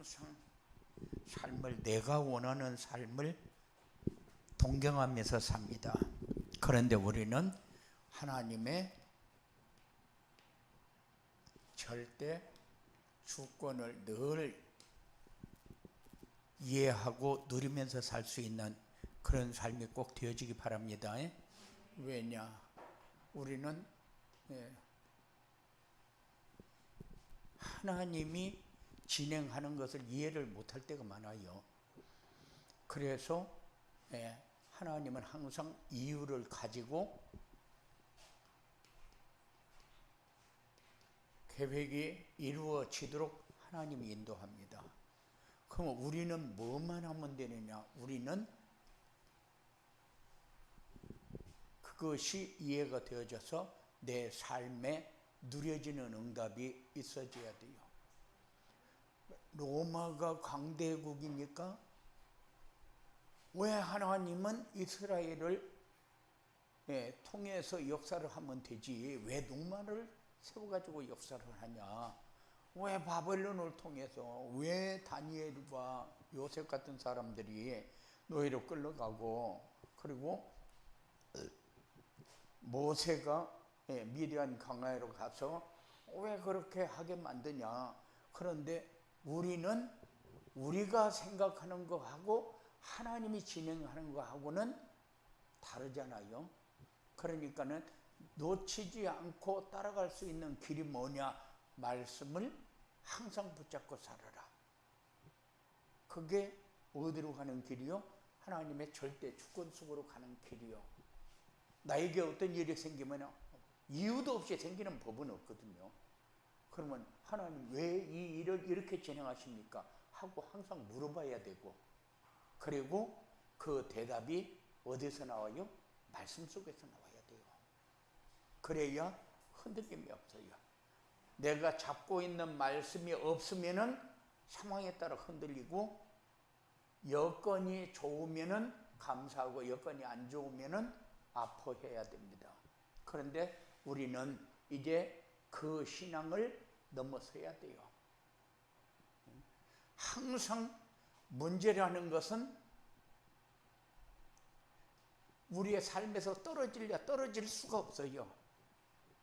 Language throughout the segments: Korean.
항상 삶을, 내가 원하는 삶을 동경하면서 삽니다. 그런데 우리는 하나님의 절대 주권을 늘 이해하고 누리면서 살 수 있는 그런 삶이 꼭 되어지기 바랍니다. 왜냐? 우리는 하나님이 진행하는 것을 이해를 못할 때가 많아요. 그래서 하나님은 항상 이유를 가지고 계획이 이루어지도록 하나님이 인도합니다. 그럼 우리는 뭐만 하면 되느냐? 우리는 그것이 이해가 되어져서 내 삶에 누려지는 응답이 있어져야 돼요. 로마가 강대국이니까 왜 하나님은 이스라엘을 통해서 역사를 하면 되지, 왜 노마를 세워가지고 역사를 하냐? 왜 바벨론을 통해서, 왜 다니엘과 요셉 같은 사람들이 노예로 끌려가고, 그리고 모세가 미디안 강야로 가서 왜 그렇게 하게 만드냐? 그런데 우리는 우리가 생각하는 거하고 하나님이 진행하는 거하고는 다르잖아요. 그러니까는 놓치지 않고 따라갈 수 있는 길이 뭐냐? 말씀을 항상 붙잡고 살아라. 그게 어디로 가는 길이요? 하나님의 절대 주권 속으로 가는 길이요. 나에게 어떤 일이 생기면 이유도 없이 생기는 법은 없거든요. 그러면 하나님 왜 이 일을 이렇게 진행하십니까? 하고 항상 물어봐야 되고, 그리고 그 대답이 어디서 나와요? 말씀 속에서 나와야 돼요. 그래야 흔들림이 없어요. 내가 잡고 있는 말씀이 없으면은 상황에 따라 흔들리고, 여건이 좋으면은 감사하고 여건이 안 좋으면은 아파해야 됩니다. 그런데 우리는 이제 그 신앙을 넘어서야 돼요. 항상 문제라는 것은 우리의 삶에서 떨어질 수가 없어요.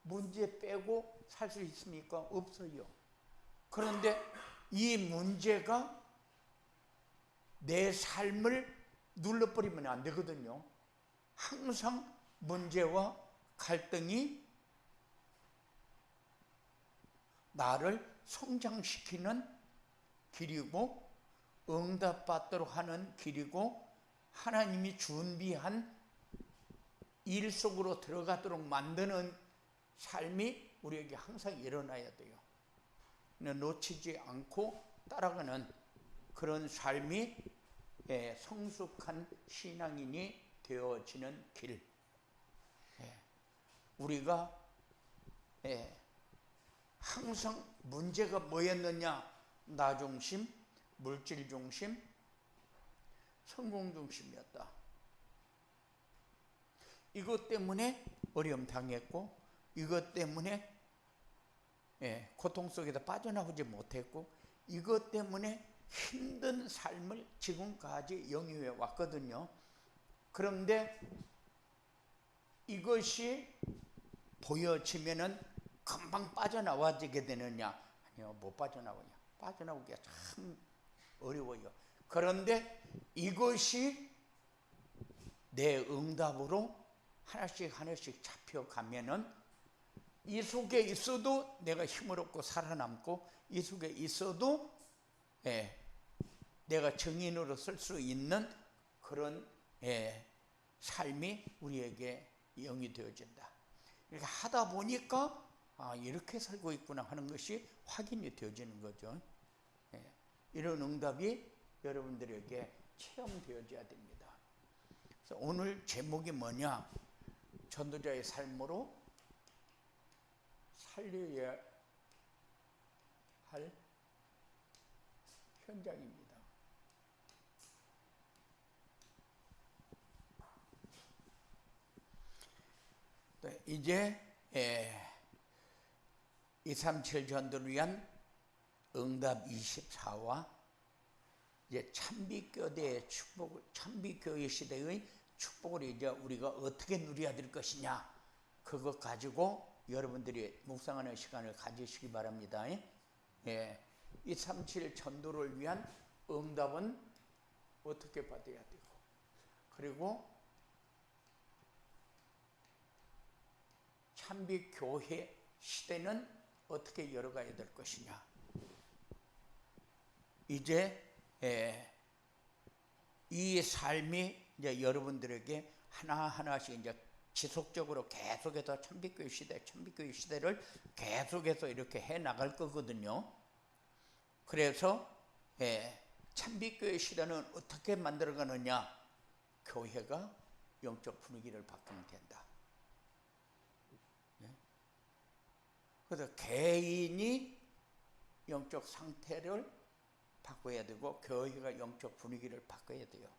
문제 빼고 살 수 있습니까? 없어요. 그런데 이 문제가 내 삶을 눌러버리면 안 되거든요. 항상 문제와 갈등이 나를 성장시키는 길이고, 응답받도록 하는 길이고, 하나님이 준비한 일 속으로 들어가도록 만드는 삶이 우리에게 항상 일어나야 돼요. 놓치지 않고 따라가는 그런 삶이 성숙한 신앙인이 되어지는 길. 우리가 항상 문제가 뭐였느냐? 나 중심, 물질 중심, 성공 중심이었다. 이것 때문에 어려움 당했고, 이것 때문에 고통 속에서 빠져나오지 못했고, 이것 때문에 힘든 삶을 지금까지 영위해 왔거든요. 그런데 이것이 보여지면은 금방 빠져나와지게 되느냐? 아니요, 못 빠져나와요. 빠져나오기가 참 어려워요. 그런데 이것이 내 응답으로 하나씩 하나씩 잡혀가면은, 이 속에 있어도 내가 힘을 얻고 살아남고, 이 속에 있어도 내가 증인으로 설 수 있는 그런 삶이 우리에게 영이 되어진다. 이렇게 하다 보니까 이렇게 살고 있구나 하는 것이 확인이 되어지는 거죠. 이런 응답이 여러분들에게 체험되어져야 됩니다. 그래서 오늘 제목이 뭐냐? 전도자의 삶으로 살려야 할 현장입니다. 이제 237 전도를 위한 응답 24와 이제 찬비교대의 축복을, 찬비교회 시대의 축복을 이제 우리가 어떻게 누려야 될 것이냐, 그것 가지고 여러분들이 묵상하는 시간을 가지시기 바랍니다. 예, 237 전도를 위한 응답은 어떻게 받아야 되고, 그리고 찬비교회 시대는 어떻게 열어가야 될 것이냐. 이제 이 삶이 이제 여러분들에게 하나하나씩 이제 지속적으로 계속해서 찬비교회 시대를 계속해서 이렇게 해 나갈 거거든요. 그래서 찬비교회 시대는 어떻게 만들어가느냐, 교회가 영적 분위기를 바꾸면 된다. 그래서 개인이 영적 상태를 바꿔야 되고 교회가 영적 분위기를 바꿔야 돼요.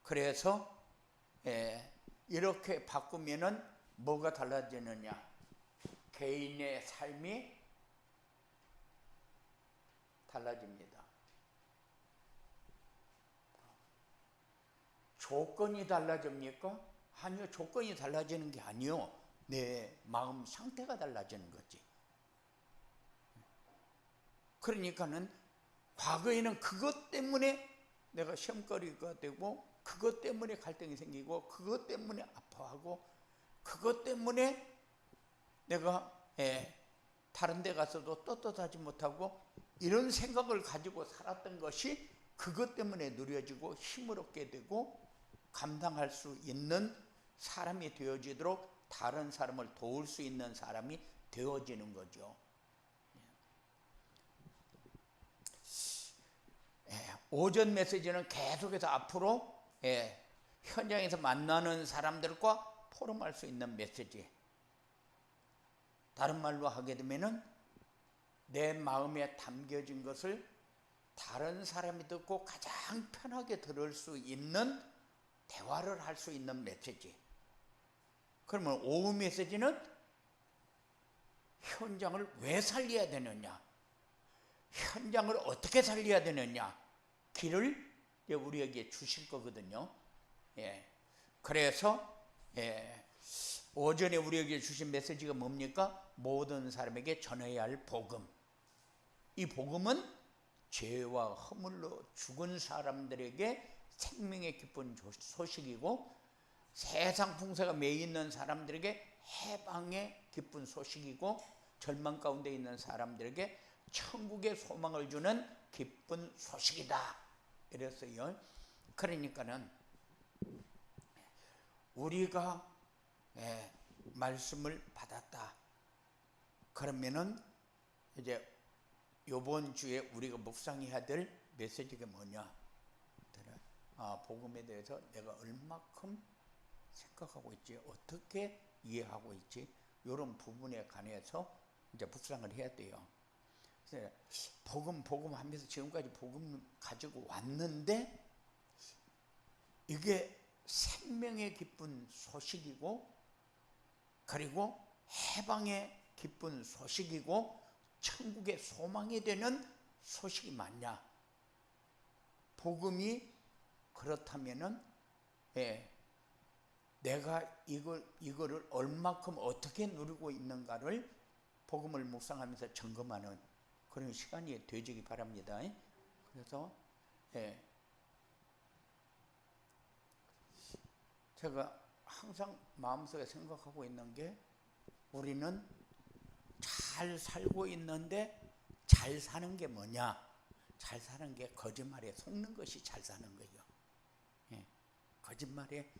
그래서 이렇게 바꾸면은 뭐가 달라지느냐, 개인의 삶이 달라집니다. 조건이 달라집니까? 아니요, 조건이 달라지는 게 아니요, 내 마음 상태가 달라지는 거지. 그러니까는 과거에는 그것 때문에 내가 시험거리가 되고, 그것 때문에 갈등이 생기고, 그것 때문에 아파하고, 그것 때문에 내가 다른 데 가서도 떳떳하지 못하고 이런 생각을 가지고 살았던 것이 그것 때문에 누려지고 힘을 얻게 되고 감당할 수 있는 사람이 되어지도록 다른 사람을 도울 수 있는 사람이 되어지는 거죠. 오전 메시지는 계속해서 앞으로 현장에서 만나는 사람들과 포럼할 수 있는 메시지. 다른 말로 하게 되면은 내 마음에 담겨진 것을 다른 사람이 듣고 가장 편하게 들을 수 있는 대화를 할 수 있는 메시지. 그러면 오후 메시지는 현장을 왜 살려야 되느냐, 현장을 어떻게 살려야 되느냐, 길을 우리에게 주실 거거든요. 그래서 오전에 우리에게 주신 메시지가 뭡니까? 모든 사람에게 전해야 할 복음. 이 복음은 죄와 허물로 죽은 사람들에게 생명의 기쁜 소식이고, 세상 풍세가 매여 있는 사람들에게 해방의 기쁜 소식이고, 절망 가운데 있는 사람들에게 천국의 소망을 주는 기쁜 소식이다. 이랬어요. 그러니까는 우리가 말씀을 받았다. 그러면은 이제 이번 주에 우리가 묵상해야 될 메시지가 뭐냐? 복음에 대해서 내가 얼마큼 생각하고 있지, 어떻게 이해하고 있지, 이런 부분에 관해서 이제 묵상을 해야 돼요. 그래서 복음 하면서 지금까지 복음 가지고 왔는데 이게 생명의 기쁜 소식이고, 그리고 해방의 기쁜 소식이고, 천국의 소망이 되는 소식이 맞냐? 복음이 그렇다면은 내가 이거를 얼마큼 어떻게 누리고 있는가를 복음을 묵상하면서 점검하는 그런 시간이 되지기 바랍니다. 그래서 제가 항상 마음속에 생각하고 있는 게, 우리는 잘 살고 있는데 잘 사는 게 뭐냐? 잘 사는 게 거짓말에 속는 것이 잘 사는 거예요. 거짓말에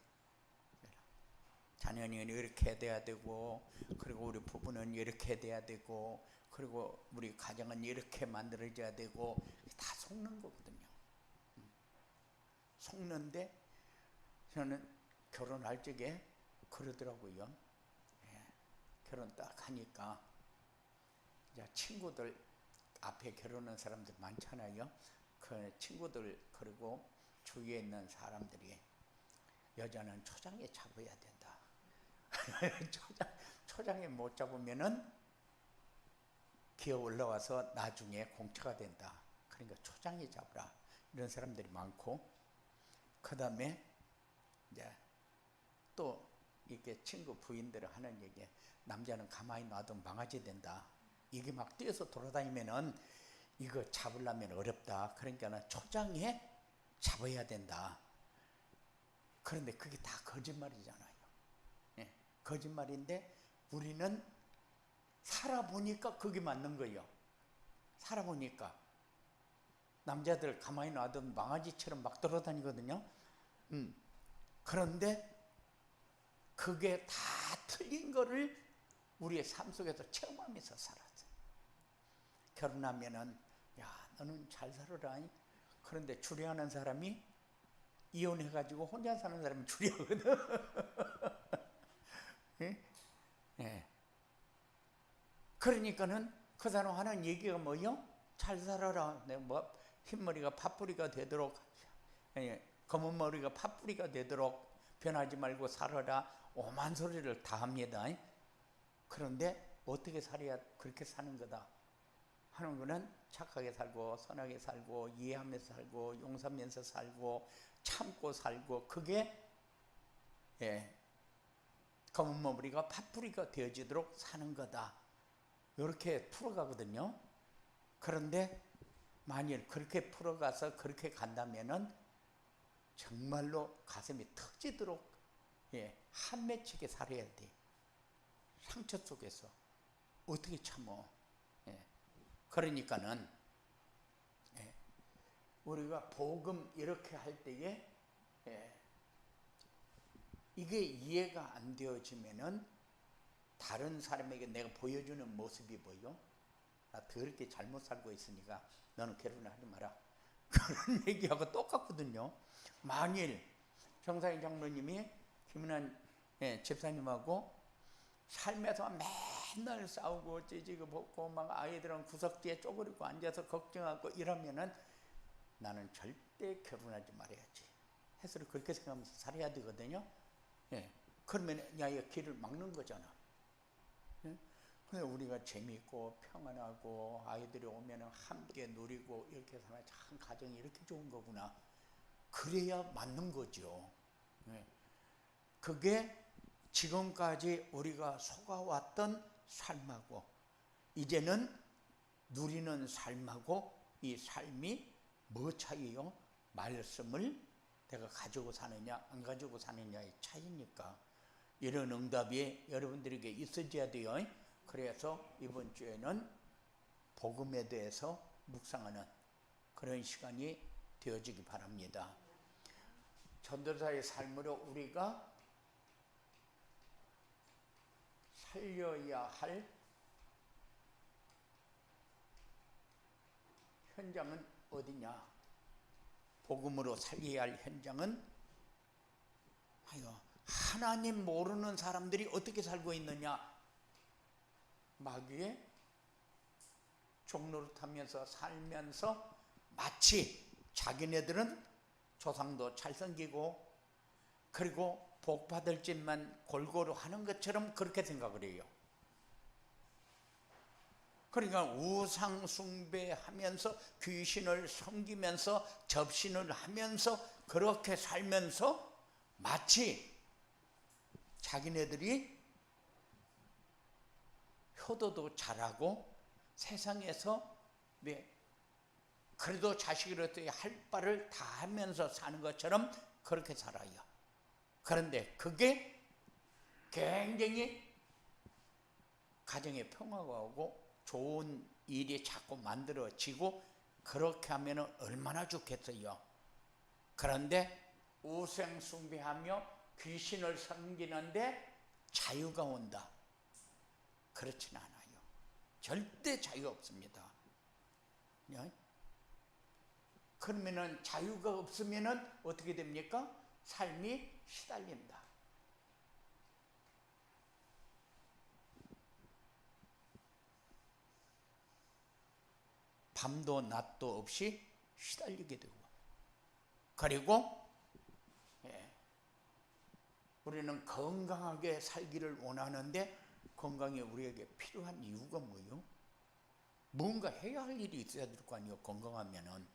자녀는 이렇게 돼야 되고, 그리고 우리 부부는 이렇게 돼야 되고, 그리고 우리 가정은 이렇게 만들어져야 되고, 다 속는 거거든요. 속는데 저는 결혼할 적에 그러더라고요. 결혼 딱 하니까 이제 친구들 앞에 결혼한 사람들 많잖아요. 그 친구들, 그리고 주위에 있는 사람들이 여자는 초장에 잡아야 된다. 초장에 못 잡으면은 기어 올라와서 나중에 공처가 된다. 그러니까 초장에 잡으라. 이런 사람들이 많고, 그 다음에 이제 또 이렇게 친구 부인들을 하는 얘기, 남자는 가만히 놔도 망아지 된다. 이게 막 뛰어서 돌아다니면은 이거 잡으려면 어렵다. 그러니까 초장에 잡아야 된다. 그런데 그게 다 거짓말이잖아요. 예, 거짓말인데 우리는 살아보니까 그게 맞는 거예요. 살아보니까 남자들 가만히 놔두면 망아지처럼 막 돌아다니거든요. 그런데 그게 다 틀린 거를 우리의 삶 속에서 체험하면서 살았어요. 결혼하면은 야 너는 잘 살아라. 그런데 주례하는 사람이 이혼해가지고 혼자 사는 사람이 주례하거든. 예? 예. 그러니까는 그 사람 하는 얘기가 뭐요? 잘 살아라. 뭐 흰머리가 팥뿌리가 되도록, 검은 머리가 팥뿌리가 되도록 변하지 말고 살아라. 오만 소리를 다 합니다. 그런데 어떻게 살아야 그렇게 사는 거다 하는 거는 착하게 살고 선하게 살고 이해하면서 살고 용서하면서 살고 참고 살고, 그게 검은 머리가 팥뿌리가 되어지도록 사는 거다. 이렇게 풀어가거든요. 그런데 만일 그렇게 풀어가서 그렇게 간다면은 정말로 가슴이 터지도록 한 맺히게 살아야 돼. 상처 속에서 어떻게 참어? 그러니까는 우리가 복음 이렇게 할 때에 이게 이해가 안 되어지면은 다른 사람에게 내가 보여주는 모습이 뭐요? 나 더럽게 잘못 살고 있으니까 너는 결혼을 하지 마라. 그런 얘기하고 똑같거든요. 만일 정상인 장로님이 김은환 집사님하고 삶에서 맨날 싸우고 찌지고 볶고 막 아이들은 구석지에 쪼그리고 앉아서 걱정하고 이러면은 나는 절대 결혼하지 말아야지 해서 그렇게 생각하면서 살아야 되거든요. 그러면 이 길을 막는 거잖아. 근데 우리가 재미있고 평안하고 아이들이 오면 함께 누리고 이렇게 살면 참 가정이 이렇게 좋은 거구나. 그래야 맞는 거죠. 그게 지금까지 우리가 속아왔던 삶하고 이제는 누리는 삶하고 이 삶이 뭐 차이요? 말씀을 내가 가지고 사느냐 안 가지고 사느냐의 차이니까 이런 응답이 여러분들에게 있어져야 돼요. 그래서 이번 주에는 복음에 대해서 묵상하는 그런 시간이 되어지기 바랍니다. 전도사의 삶으로 우리가 살려야 할 현장은 어디냐? 복음으로 살려야 할 현장은 하나님 모르는 사람들이 어떻게 살고 있느냐? 마귀의 종노릇하면서 살면서 마치 자기네들은 조상도 잘 섬기고 그리고 복 받을 짓만 골고루 하는 것처럼 그렇게 생각을 해요. 그러니까 우상 숭배하면서 귀신을 섬기면서 접신을 하면서 그렇게 살면서 마치 자기네들이 효도도 잘하고 세상에서 그래도 자식으로서 할 바를 다 하면서 사는 것처럼 그렇게 살아요. 그런데 그게 굉장히 가정에 평화가 오고 좋은 일이 자꾸 만들어지고 그렇게 하면 얼마나 좋겠어요. 그런데 우상 숭배하며 귀신을 섬기는데 자유가 온다. 그렇진 않아요. 절대 자유가 없습니다. 그러면은 자유가 없으면은 어떻게 됩니까? 삶이 시달린다. 밤도 낮도 없이 시달리게 되고, 그리고 우리는 건강하게 살기를 원하는데 건강이 우리에게 필요한 이유가 뭐예요? 뭔가 해야 할 일이 있어야 될 거 아니에요. 건강하면은.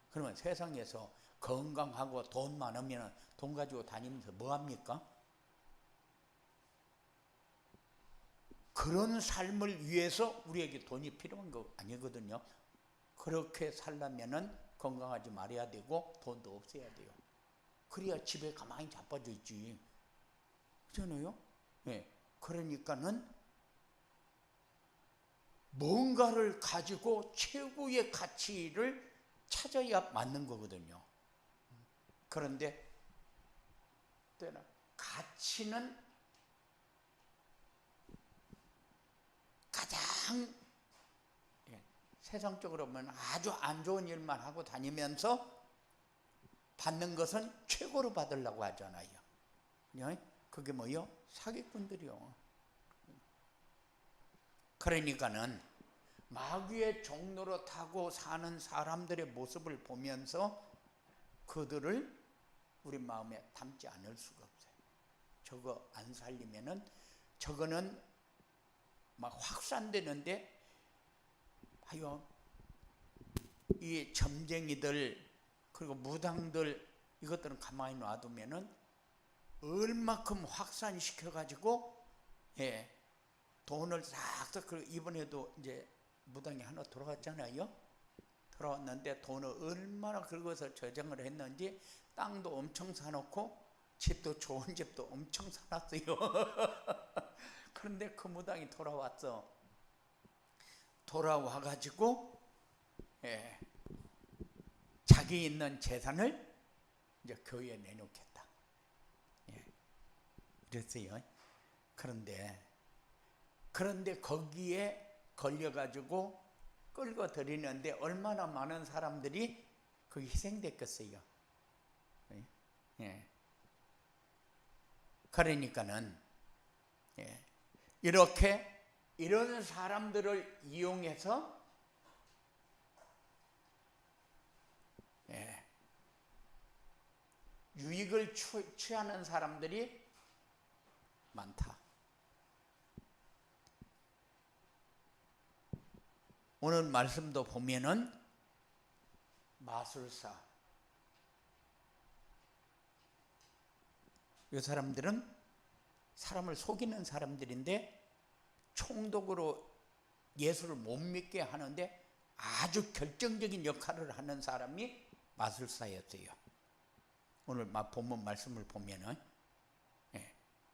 그러면 세상에서 건강하고 돈 많으면 돈 가지고 다니면서 뭐 합니까? 그런 삶을 위해서 우리에게 돈이 필요한 거 아니거든요. 그렇게 살려면은 건강하지 말아야 되고 돈도 없어야 돼요. 그래야 집에 가만히 자빠져 있지. 그렇잖아요? 네. 그러니까는 뭔가를 가지고 최고의 가치를 찾아야 맞는 거거든요. 그런데 때는 가치는 가장 세상적으로 보면 아주 안 좋은 일만 하고 다니면서 받는 것은 최고로 받으려고 하잖아요. 그게 뭐요? 사기꾼들이요. 그러니까는 마귀의 종로로 타고 사는 사람들의 모습을 보면서 그들을 우리 마음에 담지 않을 수가 없어요. 저거 안 살리면은 저거는 막 확산되는데, 봐요. 이 점쟁이들 그리고 무당들 이것들은 가만히 놔두면은 얼마큼 확산시켜 가지고 돈을 싹 이번에도 이제 무당이 하나 돌아갔잖아요. 돌아왔는데 돈을 얼마나 긁어서 저장을 했는지 땅도 엄청 사놓고 집도 좋은 집도 엄청 사놨어요. 그런데 그 무당이 돌아왔어. 돌아와가지고 자기 있는 재산을 이제 교회에 내놓겠다. 이랬어요. 그런데 거기에 걸려가지고 끌고 들이는데 얼마나 많은 사람들이 거기 희생됐겠어요. 그러니까는 이런 사람들을 이용해서 유익을 취하는 사람들이 많다. 오늘 말씀도 보면은 마술사, 이 사람들은 사람을 속이는 사람들인데 총독으로 예수를 못 믿게 하는데 아주 결정적인 역할을 하는 사람이 마술사였어요. 오늘 본문 말씀을 보면은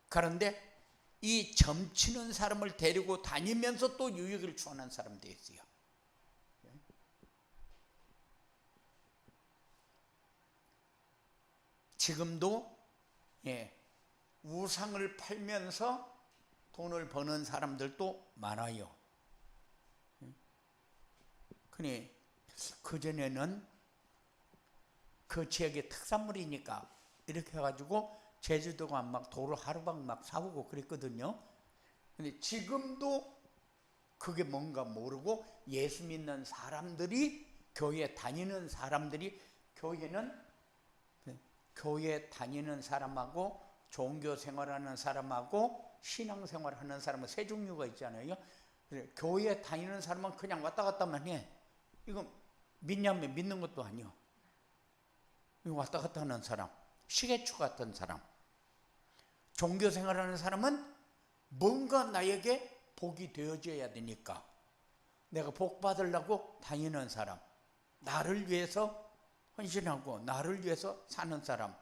그런데 이 점치는 사람을 데리고 다니면서 또 유익을 취하는 사람도 있어요. 지금도 우상을 팔면서 돈을 버는 사람들도 많아요. 그니 그전에는 그 지역의 특산물이니까 이렇게 해가지고 제주도가 막 도로 하루방 막 사오고 그랬거든요. 근데 지금도 그게 뭔가 모르고 예수 믿는 사람들이, 교회 다니는 사람들이, 교회 다니는 사람하고 종교 생활하는 사람하고 신앙 생활하는 사람은 세 종류가 있잖아요. 교회 다니는 사람은 그냥 왔다 갔다만 해. 이거 믿냐면 믿는 것도 아니요. 이거 왔다 갔다 하는 사람, 시계추 같은 사람. 종교 생활하는 사람은 뭔가 나에게 복이 되어져야 되니까 내가 복 받으려고 다니는 사람, 나를 위해서 헌신하고 나를 위해서 사는 사람.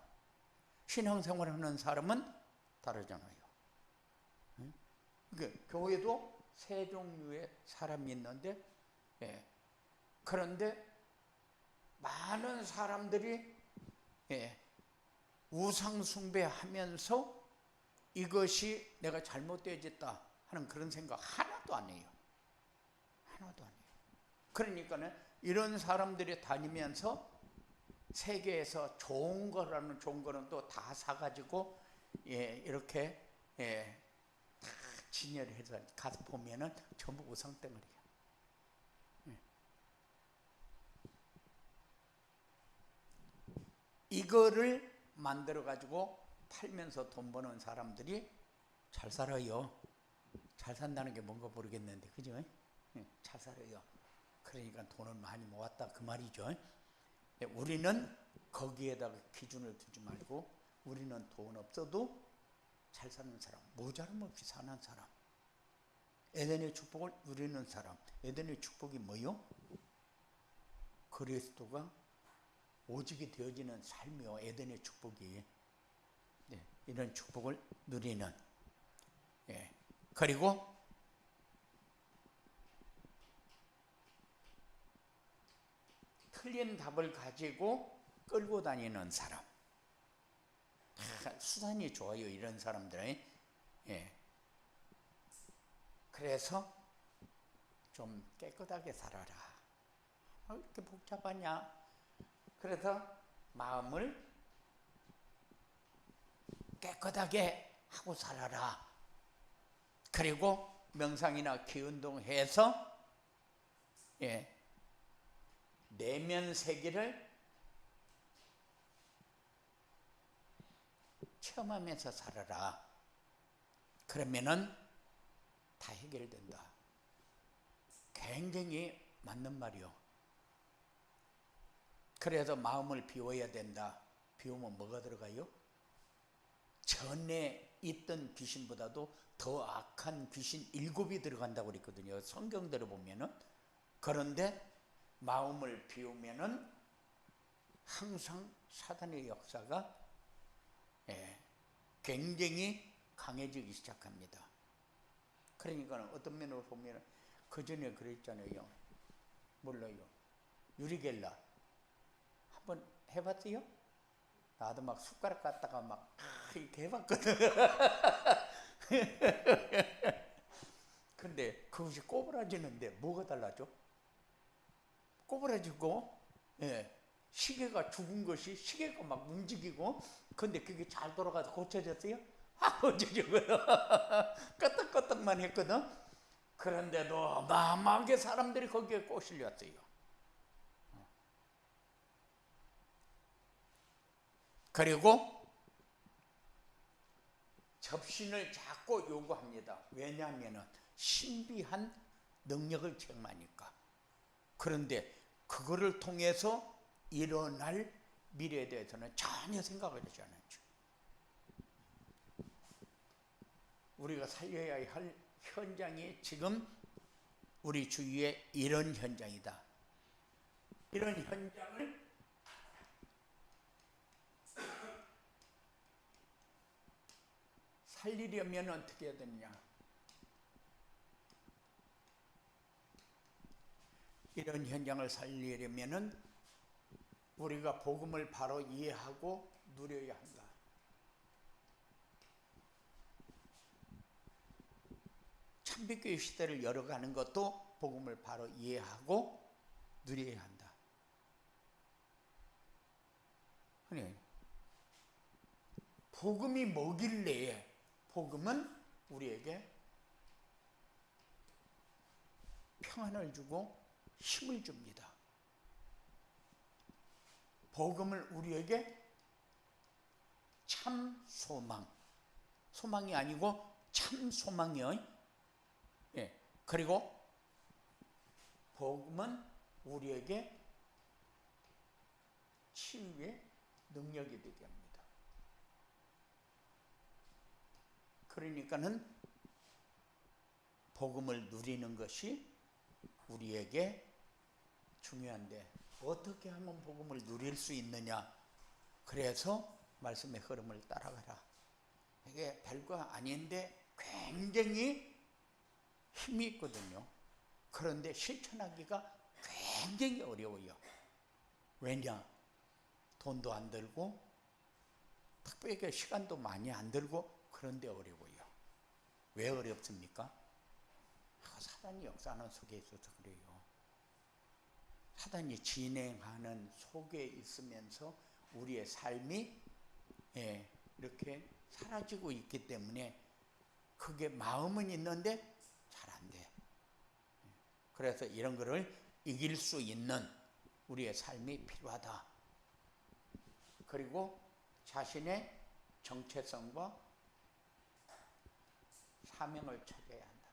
신앙생활하는 사람은 다르잖아요. 그러니까 교회도 세 종류의 사람이 있는데 그런데 많은 사람들이 우상 숭배하면서 이것이 내가 잘못되어졌다 하는 그런 생각 하나도 안 해요. 하나도 안 해요. 그러니까는 이런 사람들이 다니면서 세계에서 좋은 거라는 좋은 거는 또 다 사가지고 이렇게 다 진열해서 가서 보면은 전부 우상덩어리야. 이거를 만들어 가지고 팔면서 돈 버는 사람들이 잘 살아요. 잘 산다는 게 뭔가 모르겠는데, 그죠? 잘 살아요. 그러니까 돈을 많이 모았다 그 말이죠. 우리는 거기에다가 기준을 두지 말고 우리는 돈 없어도 잘 사는 사람, 모자람 없이 사는 사람, 에덴의 축복을 누리는 사람. 에덴의 축복이 뭐요? 그리스도가 오직이 되어지는 삶이요. 에덴의 축복이. 네, 이런 축복을 누리는. 예. 그리고 틀린 답을 가지고 끌고 다니는 사람. 수단이 좋아요, 이런 사람들은. 예. 그래서 좀 깨끗하게 살아라. 왜 이렇게 복잡하냐? 그래서 마음을 깨끗하게 하고 살아라. 그리고 명상이나 기운동해서 내면 세계를 체험하면서 살아라. 그러면은 다 해결된다. 굉장히 맞는 말이요. 그래서 마음을 비워야 된다. 비우면 뭐가 들어가요? 전에 있던 귀신보다도 더 악한 귀신 7이 들어간다고 그랬거든요. 성경대로 보면은. 그런데 마음을 비우면은 항상 사단의 역사가 굉장히 강해지기 시작합니다. 그러니까 어떤 면으로 보면 그 전에 그랬잖아요. 몰라요. 유리겔라 한번 해봤어요? 나도 막 숟가락 갖다가 막 이렇게 해봤거든. 근데 그것이 꼬부라지는데 뭐가 달라져? 꼬부라지고 시계가 죽은 것이 시계가 막 움직이고 근데 그게 잘 돌아가서 고쳐졌어요? 어쩌고요. 끄떡끄떡만 했거든. 그런데도 어마어마하게 사람들이 거기에 꼬실렸어요. 그리고 접신을 자꾸 요구합니다. 왜냐하면 신비한 능력을 체험하니까. 그런데 그거를 통해서 일어날 미래에 대해서는 전혀 생각을 하지 않았죠. 우리가 살려야 할 현장이 지금 우리 주위에 이런 현장이다. 이런 현장을 살리려면 어떻게 해야 되느냐? 이런 현장을 살리려면은 우리가 복음을 바로 이해하고 누려야 한다. 참빛교회 시대를 열어가는 것도 복음을 바로 이해하고 누려야 한다. 아니, 복음이 뭐길래? 복음은 우리에게 평안을 주고 힘을 줍니다. 복음을 우리에게 참 소망, 소망이 아니고 참 소망이요. 그리고 복음은 우리에게 치유의 능력이 되게 합니다. 그러니까는 복음을 누리는 것이 우리에게 중요한데 어떻게 하면 복음을 누릴 수 있느냐? 그래서 말씀의 흐름을 따라가라. 이게 별거 아닌데 굉장히 힘이 있거든요. 그런데 실천하기가 굉장히 어려워요. 왜냐? 돈도 안 들고 특별히 시간도 많이 안 들고 그런데 어려워요. 왜 어렵습니까? 사단이 역사하는 속에 있어서 그래요. 사단이 진행하는 속에 있으면서 우리의 삶이 이렇게 사라지고 있기 때문에 그게 마음은 있는데 잘 안 돼. 그래서 이런 거를 이길 수 있는 우리의 삶이 필요하다. 그리고 자신의 정체성과 사명을 찾아야 한다.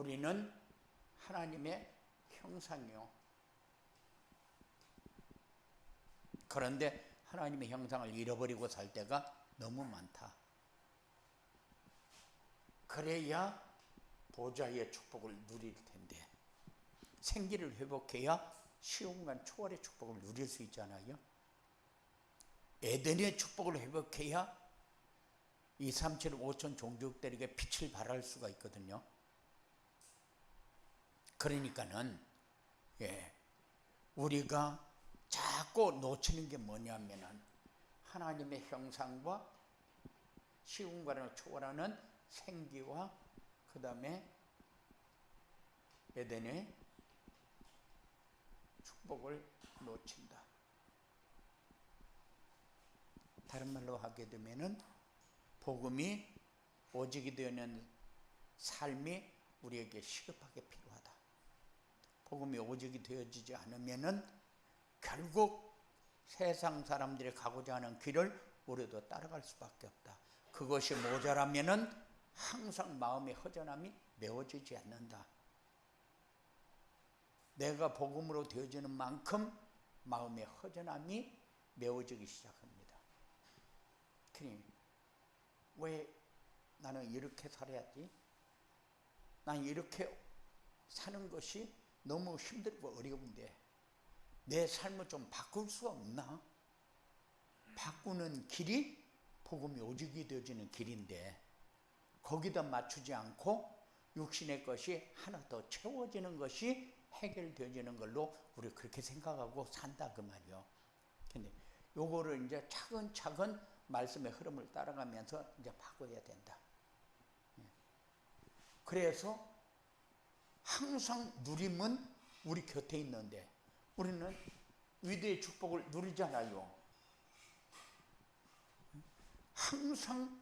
우리는 하나님의 형상이요. 그런데 하나님의 형상을 잃어버리고 살 때가 너무 많다. 그래야 보좌의 축복을 누릴 텐데, 생기를 회복해야 시온간 초월의 축복을 누릴 수 있잖아요. 에덴의 축복을 회복해야 2, 3, 7, 5천 종족들에게 빛을 발할 수가 있거든요. 그러니까는 우리가 자꾸 놓치는 게 뭐냐면은 하나님의 형상과 시온간을 초월하는 생기와 그 다음에 에덴의 축복을 놓친다. 다른 말로 하게 되면은 복음이 오직이 되는 삶이 우리에게 시급하게 필요하다. 복음이 오직이 되어지지 않으면은 결국 세상 사람들이 가고자 하는 길을 우리도 따라갈 수밖에 없다. 그것이 모자라면은 항상 마음의 허전함이 메워지지 않는다. 내가 복음으로 되어지는 만큼 마음의 허전함이 메워지기 시작합니다. 그럼 왜 나는 이렇게 살아야지? 난 이렇게 사는 것이 너무 힘들고 어려운데 내 삶을 좀 바꿀 수가 없나? 바꾸는 길이 복음이 오직이 되어지는 길인데 거기다 맞추지 않고 육신의 것이 하나 더 채워지는 것이 해결되어지는 걸로 우리 그렇게 생각하고 산다 그 말이요. 근데 요거를 이제 차근차근 말씀의 흐름을 따라가면서 이제 바꿔야 된다. 그래서 항상 누림은 우리 곁에 있는데 우리는 위대의 축복을 누리잖아요. 항상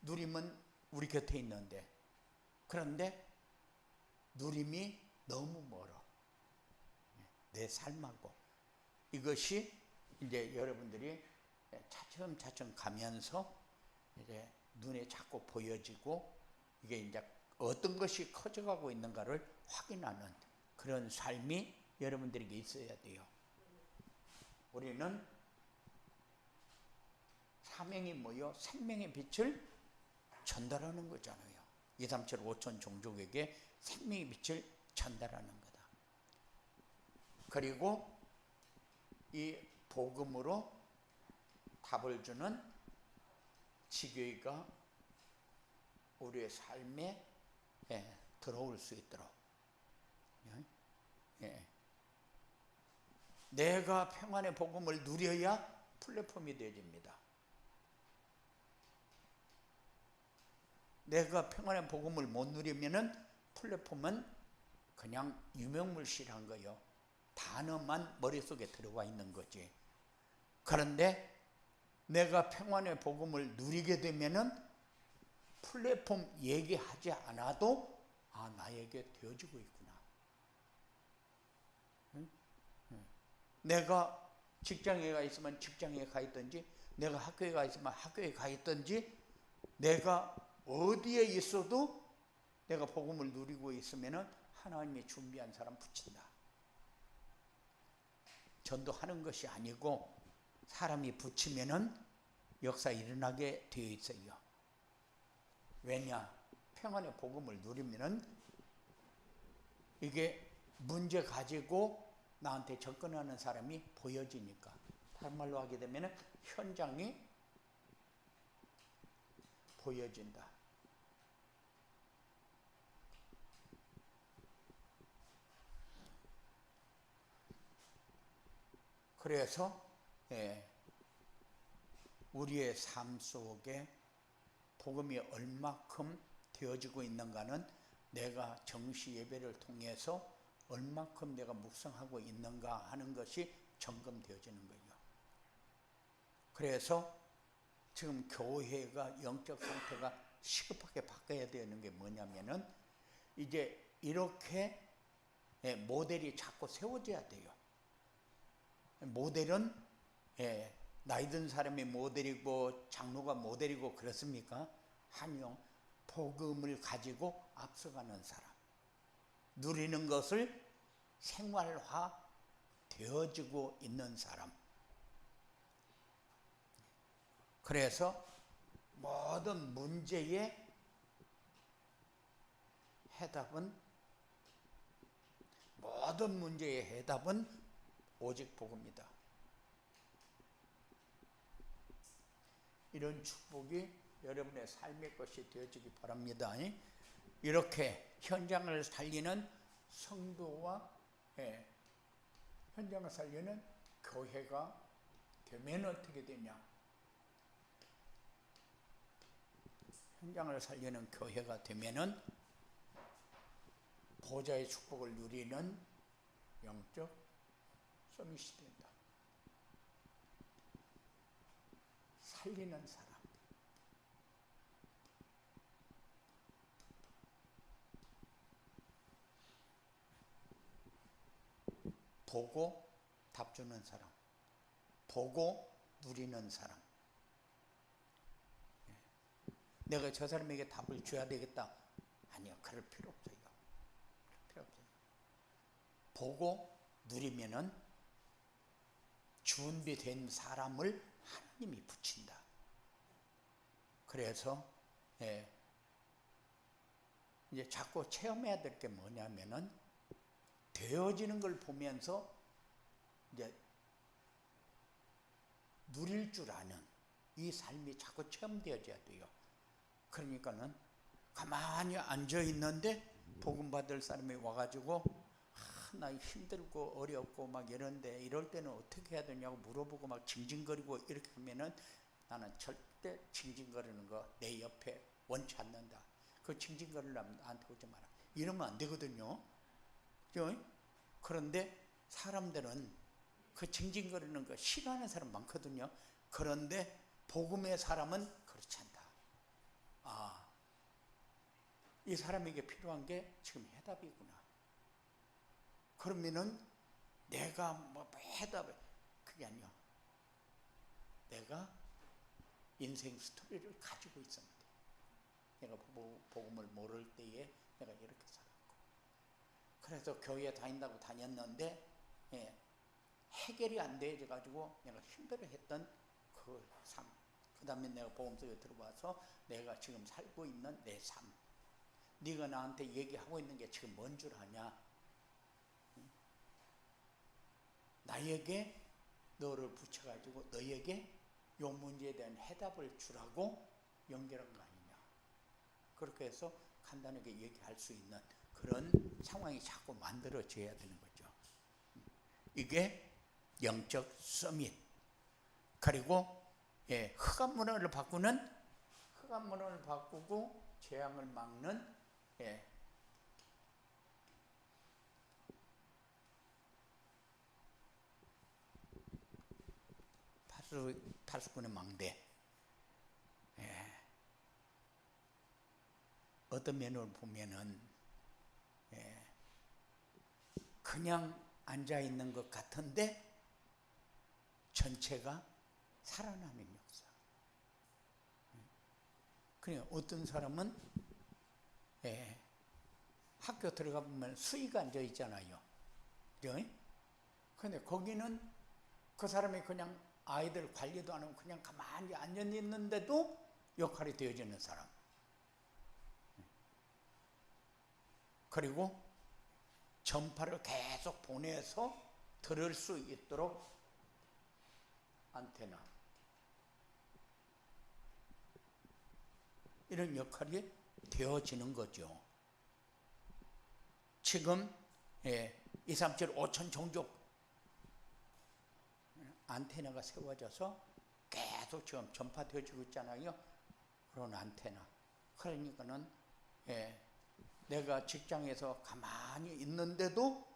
누림은 우리 곁에 있는데 그런데 누림이 너무 멀어. 내 삶하고. 이것이 이제 여러분들이 차츰차츰 가면서 이제 눈에 자꾸 보여지고 이게 이제 어떤 것이 커져가고 있는가를 확인하는 그런 삶이 여러분들에게 있어야 돼요. 우리는 사명이 뭐요? 생명의 빛을 전달하는 거잖아요. 2, 3, 7, 5천 종족에게 생명의 빛을 전달하는 거다. 그리고 이 복음으로 답을 주는 지교회가 우리의 삶에 들어올 수 있도록 내가 평안의 복음을 누려야 플랫폼이 되어집니다. 내가 평안의 복음을 못 누리면은 플랫폼은 그냥 유명물실한 거요. 단어만 머릿속에 들어와 있는 거지. 그런데 내가 평안의 복음을 누리게 되면은 플랫폼 얘기하지 않아도 나에게 되어지고 있구나. 응? 내가 직장에 가 있으면 직장에 가 있든지 내가 학교에 가 있으면 학교에 가 있든지 내가 어디에 있어도 내가 복음을 누리고 있으면은 하나님이 준비한 사람 붙인다. 전도하는 것이 아니고 사람이 붙이면은 역사 일어나게 되어 있어요. 왜냐? 평안의 복음을 누리면은 이게 문제 가지고 나한테 접근하는 사람이 보여지니까. 다른 말로 하게 되면은 현장이 보여진다. 그래서 우리의 삶 속에 복음이 얼마큼 되어지고 있는가는 내가 정시 예배를 통해서 얼마큼 내가 묵상하고 있는가 하는 것이 점검되어지는 거예요. 그래서 지금 교회가 영적 상태가 시급하게 바뀌어야 되는 게 뭐냐면은 이제 이렇게 모델이 자꾸 세워져야 돼요. 모델은 나이 든 사람이 모델이고 장로가 모델이고 그렇습니까? 아니요. 복음을 가지고 앞서가는 사람. 누리는 것을 생활화 되어지고 있는 사람. 그래서 모든 문제의 해답은 오직 복음이다. 이런 축복이 여러분의 삶의 것이 되어지기 바랍니다. 이렇게 현장을 살리는 성도와 현장을 살리는 교회가 되면 어떻게 되냐? 현장을 살리는 교회가 되면은 보좌의 축복을 누리는 영적 서밋이 된다. 살리는 사람. 보고 답 주는 사람. 보고 누리는 사람. 내가 저 사람에게 답을 줘야 되겠다. 아니요, 그럴 필요 없어요. 보고 누리면은 준비된 사람을 하나님이 붙인다. 그래서 이제 자꾸 체험해야 될 게 뭐냐면은 되어지는 걸 보면서 이제 누릴 줄 아는 이 삶이 자꾸 체험되어져야 돼요. 그러니까는 가만히 앉아 있는데 복음 받을 사람이 와가지고 나 힘들고 어렵고 막 이런데 이럴 때는 어떻게 해야 되냐고 물어보고 막 징징거리고 이렇게 하면은 나는 절대 징징거리는 거 내 옆에 원치 않는다. 그 징징거리려면 나한테 오지 마라. 이러면 안 되거든요. 그런데 사람들은 그 징징거리는 거 싫어하는 사람 많거든요. 그런데 복음의 사람은 그렇지 않다. 이 사람에게 필요한 게 지금 해답이구나. 그러면은 내가 뭐 해답을, 그게 아니야. 내가 인생 스토리를 가지고 있었는데 내가 복음을 모를 때에 내가 이렇게 살았고, 그래서 교회 다닌다고 다녔는데 해결이 안 되어가지고 내가 힘들어했던 그 삶. 그 다음에 내가 복음 속에 들어와서 내가 지금 살고 있는 내 삶. 네가 나한테 얘기하고 있는 게 지금 뭔 줄 아냐? 나에게 너를 붙여가지고 너에게 이 문제에 대한 해답을 주라고 연결한 거 아니냐. 그렇게 해서 간단하게 얘기할 수 있는 그런 상황이 자꾸 만들어져야 되는 거죠. 이게 영적 서밋. 그리고 흑암 문화를 바꾸고 재앙을 막는 파수꾼의 망대. 어떤 면을 보면은 그냥 앉아 있는 것 같은데 전체가 살아나는 역사. 그냥 어떤 사람은 학교 들어가 보면 수의가 앉아 있잖아요. 근데 거기는 그 사람이 그냥 아이들 관리도 안 하고 그냥 가만히 앉아 있는데도 역할이 되어지는 사람. 그리고 전파를 계속 보내서 들을 수 있도록 안테나. 이런 역할이 되어지는 거죠. 지금 237 5천 종족 안테나가 세워져서 계속 지금 전파되어지고 있잖아요. 그런 안테나. 그러니까는 내가 직장에서 가만히 있는데도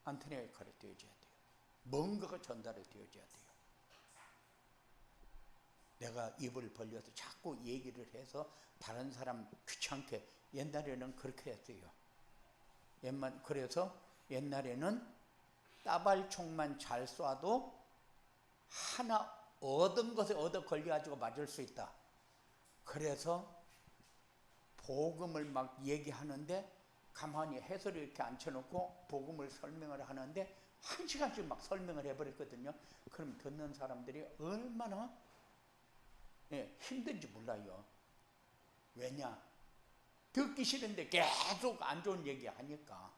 안테나 역할이 되어져야 돼요. 뭔가가 전달이 되어져야 돼요. 내가 입을 벌려서 자꾸 얘기를 해서 다른 사람 귀찮게, 옛날에는 그렇게 했어요. 그래서 옛날에는 따발총만 잘 쏴도 하나 얻은 것에 얻어 걸려가지고 맞을 수 있다. 그래서 복음을 막 얘기하는데 가만히 해설을 이렇게 앉혀놓고 복음을 설명을 하는데 1시간씩 막 설명을 해버렸거든요. 그럼 듣는 사람들이 얼마나 힘든지 몰라요. 왜냐? 듣기 싫은데 계속 안 좋은 얘기 하니까.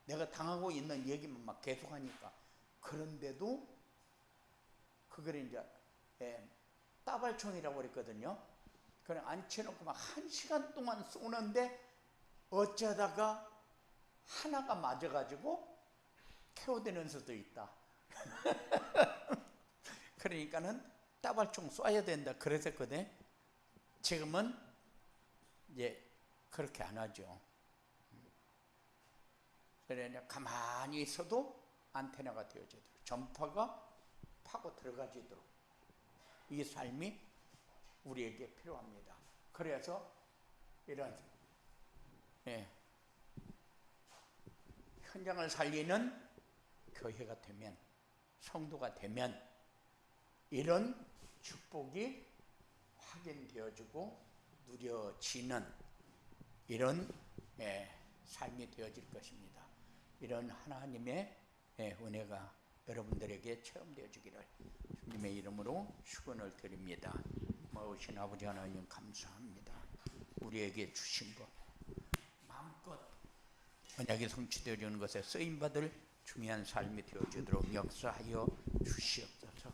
내가 당하고 있는 얘기만 막 계속 하니까. 그런데도 그걸 이제 따발총이라고 그랬거든요. 그걸 앉혀놓고 막 1시간 동안 쏘는데 어쩌다가 하나가 맞아가지고 KO 되는 수도 있다. 그러니까는 따발총 쏴야 된다 그랬었거든. 지금은 이제 그렇게 안 하죠. 그래 가만히 있어도 안테나가 되어지도록, 전파가 파고 들어가지도록 이 삶이 우리에게 필요합니다. 그래서 이런 현장을 살리는 교회가 되면, 성도가 되면 이런 축복이 확인되어지고 누려지는 이런 삶이 되어질 것입니다. 이런 하나님의 은혜가 여러분들에게 체험되어지기를 주님의 이름으로 축원을 드립니다. 모으신 아버지 하나님 감사합니다. 우리에게 주신 것 마음껏 언약이 성취되어지는 것에 쓰임받을 중요한 삶이 되어지도록 역사하여 주시옵소서.